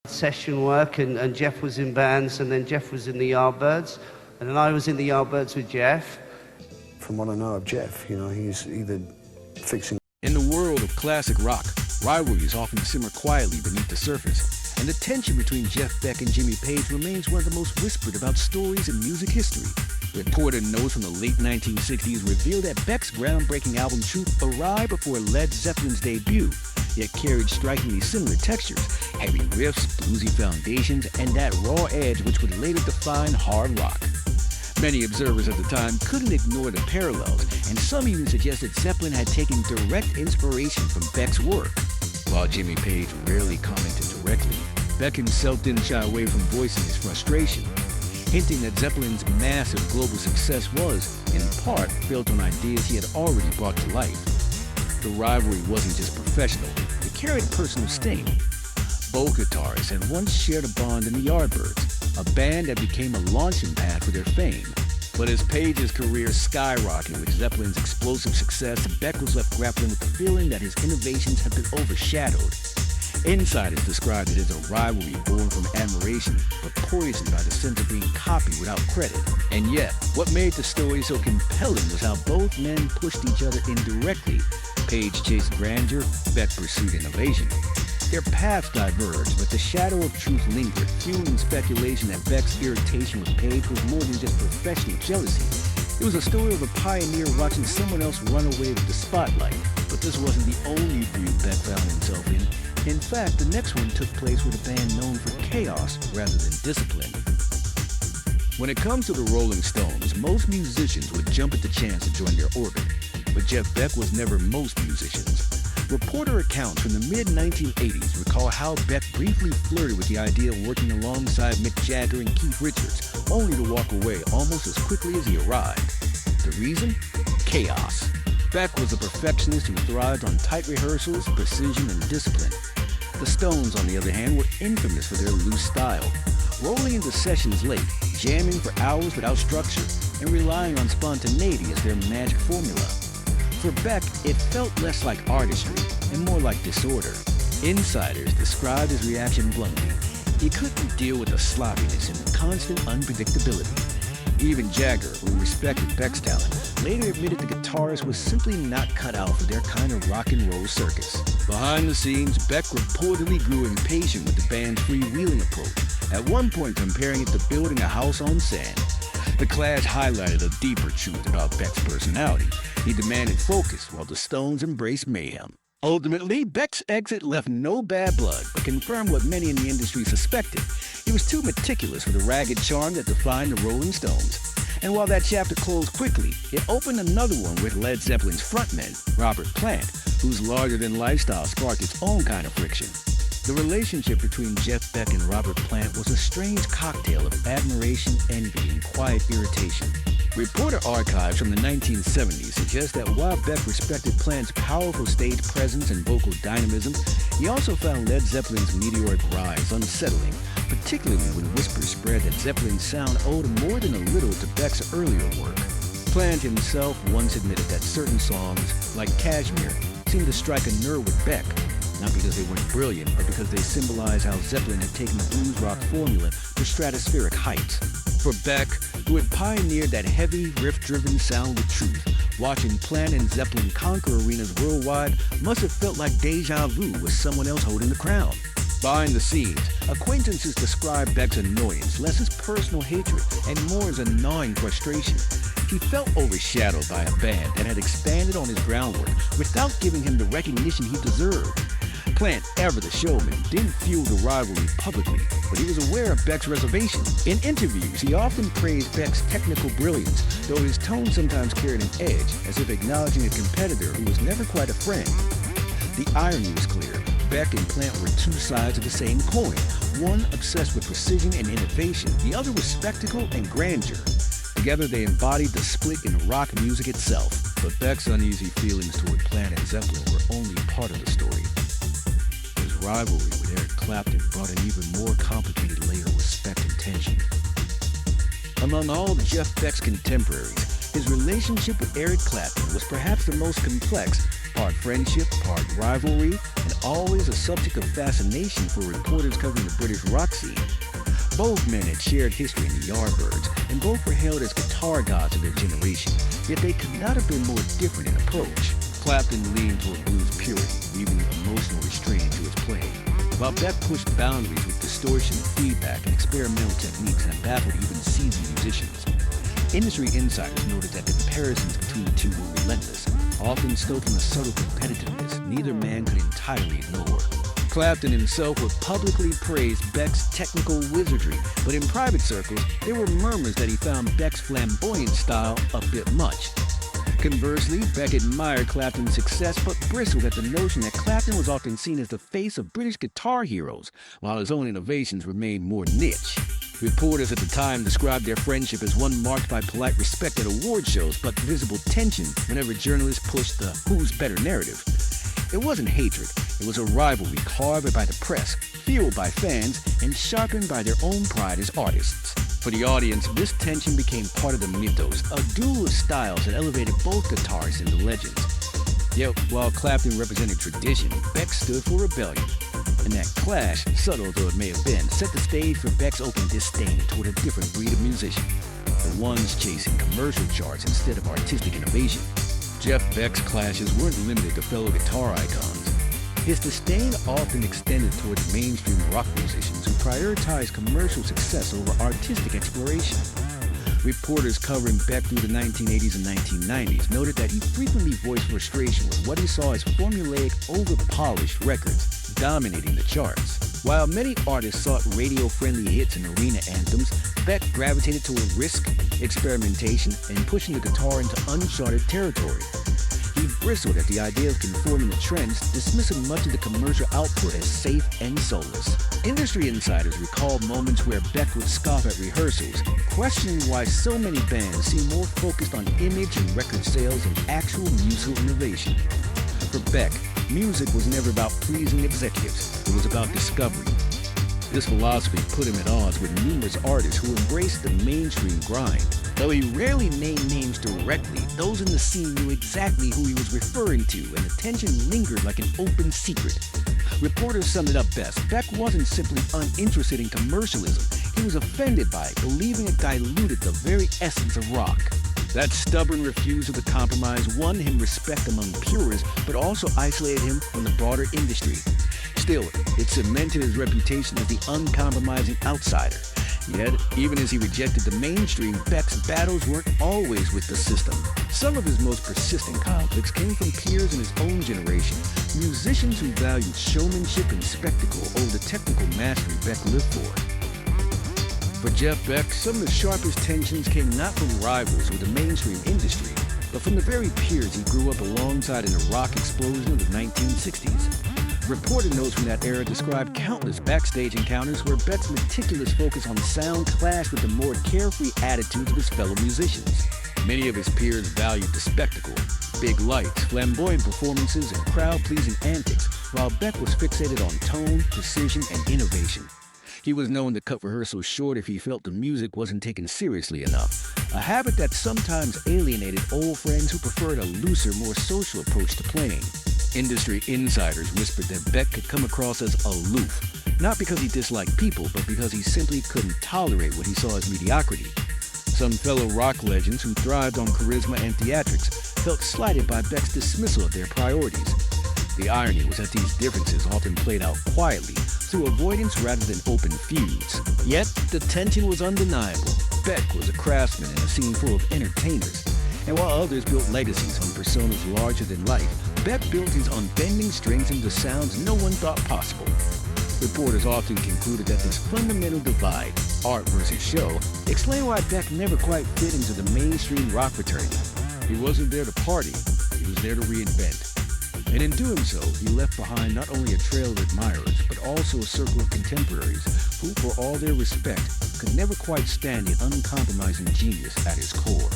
session work, and Jeff was in bands, and then Jeff was in the Yardbirds, and then I was in the Yardbirds with Jeff. From what I know of Jeff, you know, he's either fixing... In the world of classic rock, rivalries often simmer quietly beneath the surface, and the tension between Jeff Beck and Jimmy Page remains one of the most whispered about stories in music history. Reported notes from the late 1960s reveal that Beck's groundbreaking album Truth arrived before Led Zeppelin's debut, yet carried strikingly similar textures, heavy riffs, bluesy foundations, and that raw edge which would later define hard rock. Many observers at the time couldn't ignore the parallels, and some even suggested Zeppelin had taken direct inspiration from Beck's work. While Jimmy Page rarely commented directly, Beck himself didn't shy away from voicing his frustration, hinting that Zeppelin's massive global success was, in part, built on ideas he had already brought to life. The rivalry wasn't just professional, it carried a personal sting. Both guitarists had once shared a bond in the Yardbirds, a band that became a launching pad for their fame. But as Page's career skyrocketed with Zeppelin's explosive success, Beck was left grappling with the feeling that his innovations had been overshadowed. Insiders described it as a rivalry born from admiration, but poisoned by the sense of being copied without credit. And yet, what made the story so compelling was how both men pushed each other indirectly. Page chased grandeur, Beck pursued innovation. Their paths diverged, but the shadow of truth lingered, fueling speculation that Beck's irritation with Page was more than just professional jealousy. It was a story of a pioneer watching someone else run away with the spotlight. But this wasn't the only feud Beck found himself in. In fact, the next one took place with a band known for chaos rather than discipline. When it comes to the Rolling Stones, most musicians would jump at the chance to join their orbit. But Jeff Beck was never most musicians. Reporter accounts from the mid-1980s recall how Beck briefly flirted with the idea of working alongside Mick Jagger and Keith Richards, only to walk away almost as quickly as he arrived. The reason? Chaos. Beck was a perfectionist who thrived on tight rehearsals, precision, and discipline. The Stones, on the other hand, were infamous for their loose style, rolling into sessions late, jamming for hours without structure, and relying on spontaneity as their magic formula. For Beck, it felt less like artistry and more like disorder. Insiders described his reaction bluntly. He couldn't deal with the sloppiness and constant unpredictability. Even Jagger, who respected Beck's talent, later admitted the guitarist was simply not cut out for their kind of rock and roll circus. Behind the scenes, Beck reportedly grew impatient with the band's freewheeling approach, at one point comparing it to building a house on sand. The clash highlighted a deeper truth about Beck's personality. He demanded focus, while the Stones embraced mayhem. Ultimately, Beck's exit left no bad blood, but confirmed what many in the industry suspected. He was too meticulous for the ragged charm that defined the Rolling Stones. And while that chapter closed quickly, it opened another one with Led Zeppelin's frontman, Robert Plant, whose larger-than-life style sparked its own kind of friction. The relationship between Jeff Beck and Robert Plant was a strange cocktail of admiration, envy, and quiet irritation. Reporter archives from the 1970s suggest that while Beck respected Plant's powerful stage presence and vocal dynamism, he also found Led Zeppelin's meteoric rise unsettling, particularly when whispers spread that Zeppelin's sound owed more than a little to Beck's earlier work. Plant himself once admitted that certain songs, like Kashmir, seemed to strike a nerve with Beck, not because they weren't brilliant, but because they symbolize how Zeppelin had taken the blues rock formula to stratospheric heights. For Beck, who had pioneered that heavy, riff-driven sound with truth, watching Plant and Zeppelin conquer arenas worldwide must have felt like deja vu with someone else holding the crown. Behind the scenes, acquaintances describe Beck's annoyance less as personal hatred and more as a gnawing frustration. He felt overshadowed by a band that had expanded on his groundwork without giving him the recognition he deserved. Plant, ever the showman, didn't fuel the rivalry publicly, but he was aware of Beck's reservation. In interviews, he often praised Beck's technical brilliance, though his tone sometimes carried an edge, as if acknowledging a competitor who was never quite a friend. The irony was clear. Beck and Plant were two sides of the same coin, one obsessed with precision and innovation, the other with spectacle and grandeur. Together they embodied the split in rock music itself, but Beck's uneasy feelings toward Plant and Zeppelin were only part of the story. His rivalry with Eric Clapton brought an even more complicated layer of respect and tension. Among all of Jeff Beck's contemporaries, his relationship with Eric Clapton was perhaps the most complex, part friendship, part rivalry, and always a subject of fascination for reporters covering the British rock scene. Both men had shared history in the Yardbirds, and both were hailed as guitar gods of their generation, yet they could not have been more different in approach. Clapton leaned toward blues purity, weaving emotional restraint into his playing, while Beck pushed boundaries with distortion, feedback, and experimental techniques that baffled even seasoned musicians. Industry insiders noted that the comparisons between the two were relentless, often stoking a subtle competitiveness neither man could entirely ignore. Clapton himself would publicly praise Beck's technical wizardry, but in private circles, there were murmurs that he found Beck's flamboyant style a bit much. Conversely, Beck admired Clapton's success, but bristled at the notion that Clapton was often seen as the face of British guitar heroes, while his own innovations remained more niche. Reporters at the time described their friendship as one marked by polite respect at award shows, but visible tension whenever journalists pushed the who's better narrative. It wasn't hatred, it was a rivalry carved by the press, fueled by fans, and sharpened by their own pride as artists. For the audience, this tension became part of the mythos, a duel of styles that elevated both guitarists into legends. Yet, while Clapton represented tradition, Beck stood for rebellion. And that clash, subtle though it may have been, set the stage for Beck's open disdain toward a different breed of musician, the ones chasing commercial charts instead of artistic innovation. Jeff Beck's clashes weren't limited to fellow guitar icons. His disdain often extended toward mainstream rock musicians who prioritized commercial success over artistic exploration. Reporters covering Beck through the 1980s and 1990s noted that he frequently voiced frustration with what he saw as formulaic, over-polished records dominating the charts. While many artists sought radio-friendly hits and arena anthems, Beck gravitated toward risk, experimentation, and pushing the guitar into uncharted territory. He bristled at the idea of conforming to trends, dismissing much of the commercial output as safe and soulless. Industry insiders recalled moments where Beck would scoff at rehearsals, questioning why so many bands seemed more focused on image and record sales than actual musical innovation. For Beck, music was never about pleasing executives, it was about discovery. This philosophy put him at odds with numerous artists who embraced the mainstream grind. Though he rarely named names directly, those in the scene knew exactly who he was referring to, and the tension lingered like an open secret. Reporters summed it up best. Beck wasn't simply uninterested in commercialism. He was offended by it, believing it diluted the very essence of rock. That stubborn refusal to compromise won him respect among purists, but also isolated him from the broader industry. Still, it cemented his reputation as the uncompromising outsider. Yet, even as he rejected the mainstream, Beck's battles weren't always with the system. Some of his most persistent conflicts came from peers in his own generation, musicians who valued showmanship and spectacle over the technical mastery Beck lived for. For Jeff Beck, some of the sharpest tensions came not from rivals with the mainstream industry, but from the very peers he grew up alongside in the rock explosion of the 1960s. Reported notes from that era described countless backstage encounters where Beck's meticulous focus on sound clashed with the more carefree attitudes of his fellow musicians. Many of his peers valued the spectacle, big lights, flamboyant performances, and crowd-pleasing antics, while Beck was fixated on tone, precision, and innovation. He was known to cut rehearsals short if he felt the music wasn't taken seriously enough, a habit that sometimes alienated old friends who preferred a looser, more social approach to playing. Industry insiders whispered that Beck could come across as aloof, not because he disliked people, but because he simply couldn't tolerate what he saw as mediocrity. Some fellow rock legends who thrived on charisma and theatrics felt slighted by Beck's dismissal of their priorities. The irony was that these differences often played out quietly, through avoidance rather than open feuds. Yet, the tension was undeniable. Beck was a craftsman in a scene full of entertainers. And while others built legacies on personas larger than life, Beck built his unbending strengths into sounds no one thought possible. Reporters often concluded that this fundamental divide, art versus show, explained why Beck never quite fit into the mainstream rock fraternity. He wasn't there to party, he was there to reinvent. And in doing so, he left behind not only a trail of admirers, but also a circle of contemporaries who, for all their respect, could never quite stand the uncompromising genius at his core.